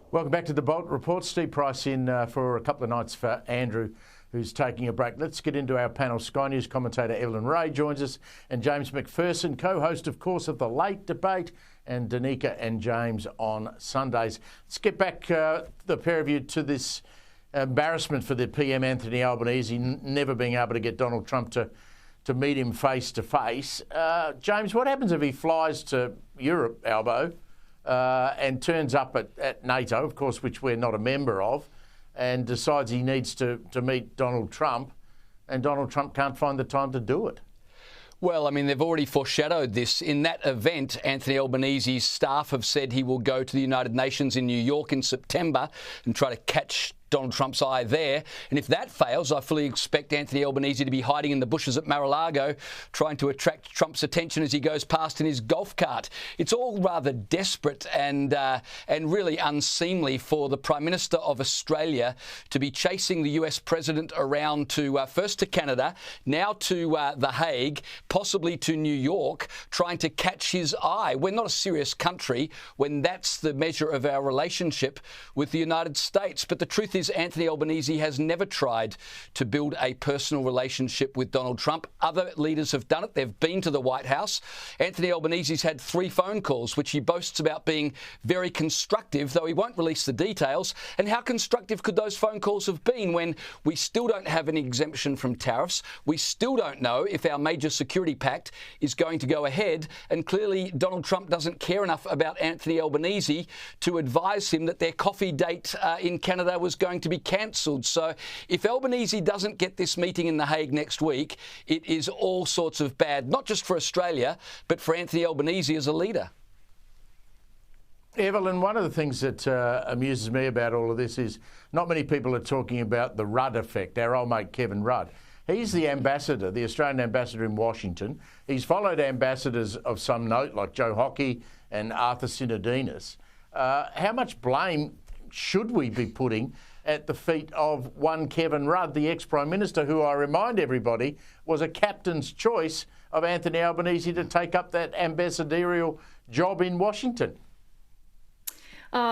Welcome back to the Bolt Report. Steve Price in for a couple of nights for Andrew, who's taking a break. Let's get into our panel. Sky News commentator Evelyn Ray joins us, and James Macpherson, co-host, of course, of The Late Debate, and Danica and James on Sundays. Let's get back, the pair of you, to this embarrassment for the PM, Anthony Albanese, never being able to get Donald Trump to meet him face to face. James, what happens if he flies to Europe, Albo, and turns up at NATO, of course, which we're not a member of, and decides he needs to meet Donald Trump, and Donald Trump can't find the time to do it? Well, I mean, they've already foreshadowed this. In that event, Anthony Albanese's staff have said he will go to the United Nations in New York in September and try to catch Donald Trump's eye there. And if that fails, I fully expect Anthony Albanese to be hiding in the bushes at Mar-a-Lago, trying to attract Trump's attention as he goes past in his golf cart. It's all rather desperate and really unseemly for the Prime Minister of Australia to be chasing the US President around to first to Canada, now to The Hague, possibly to New York, trying to catch his eye. We're not a serious country when that's the measure of our relationship with the United States. But the truth is, Anthony Albanese has never tried to build a personal relationship with Donald Trump. Other leaders have done it. They've been to the White House. Anthony Albanese's had 3 phone calls, which he boasts about being very constructive, though he won't release the details. And how constructive could those phone calls have been when we still don't have an exemption from tariffs? We still don't know if our major security pact is going to go ahead. And clearly, Donald Trump doesn't care enough about Anthony Albanese to advise him that their coffee date in Canada was going to be cancelled. So if Albanese doesn't get this meeting in The Hague next week, it is all sorts of bad, not just for Australia, but for Anthony Albanese as a leader. Evelyn, one of the things that amuses me about all of this is not many people are talking about the Rudd effect, our old mate Kevin Rudd. He's the ambassador, the Australian ambassador in Washington. He's followed ambassadors of some note like Joe Hockey and Arthur Sinodinos. How much blame should we be putting at the feet of one Kevin Rudd, the ex-Prime Minister, who, I remind everybody, was a captain's choice of Anthony Albanese to take up that ambassadorial job in Washington?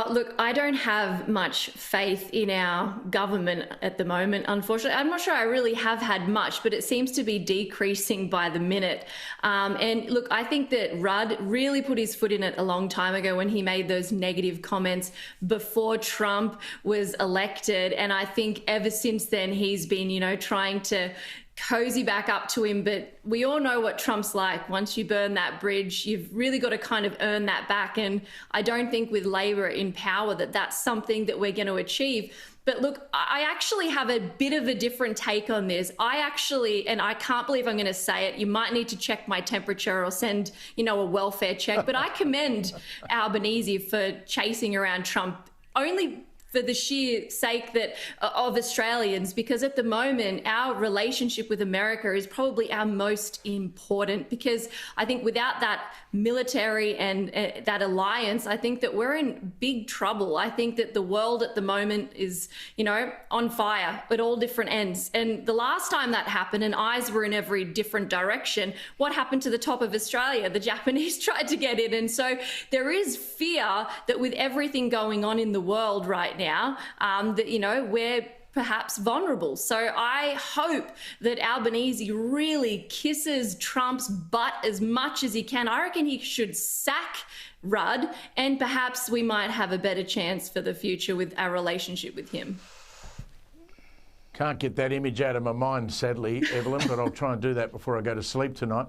Look, I don't have much faith in our government at the moment, unfortunately. I'm not sure I really have had much, but it seems to be decreasing by the minute. And look, I think that Rudd really put his foot in it a long time ago when he made those negative comments before Trump was elected. And I think ever since then, he's been, trying to cozy back up to him. But we all know what Trump's like. Once you burn that bridge, you've really got to kind of earn that back. And I don't think with Labor in power that that's something that we're going to achieve. But look, I actually have a bit of a different take on this. And I can't believe I'm going to say it, you might need to check my temperature or send, a welfare check. But I commend Albanese for chasing around Trump only for the sheer sake of Australians, because at the moment, our relationship with America is probably our most important, because I think without that military and that alliance, I think that we're in big trouble. I think that the world at the moment is, on fire at all different ends. And the last time that happened and eyes were in every different direction, what happened to the top of Australia? The Japanese tried to get in. And so there is fear that with everything going on in the world right now, that, we're perhaps vulnerable. So I hope that Albanese really kisses Trump's butt as much as he can. I reckon he should sack Rudd, and perhaps we might have a better chance for the future with our relationship with him. Can't get that image out of my mind, sadly, Evelyn, but I'll try and do that before I go to sleep tonight.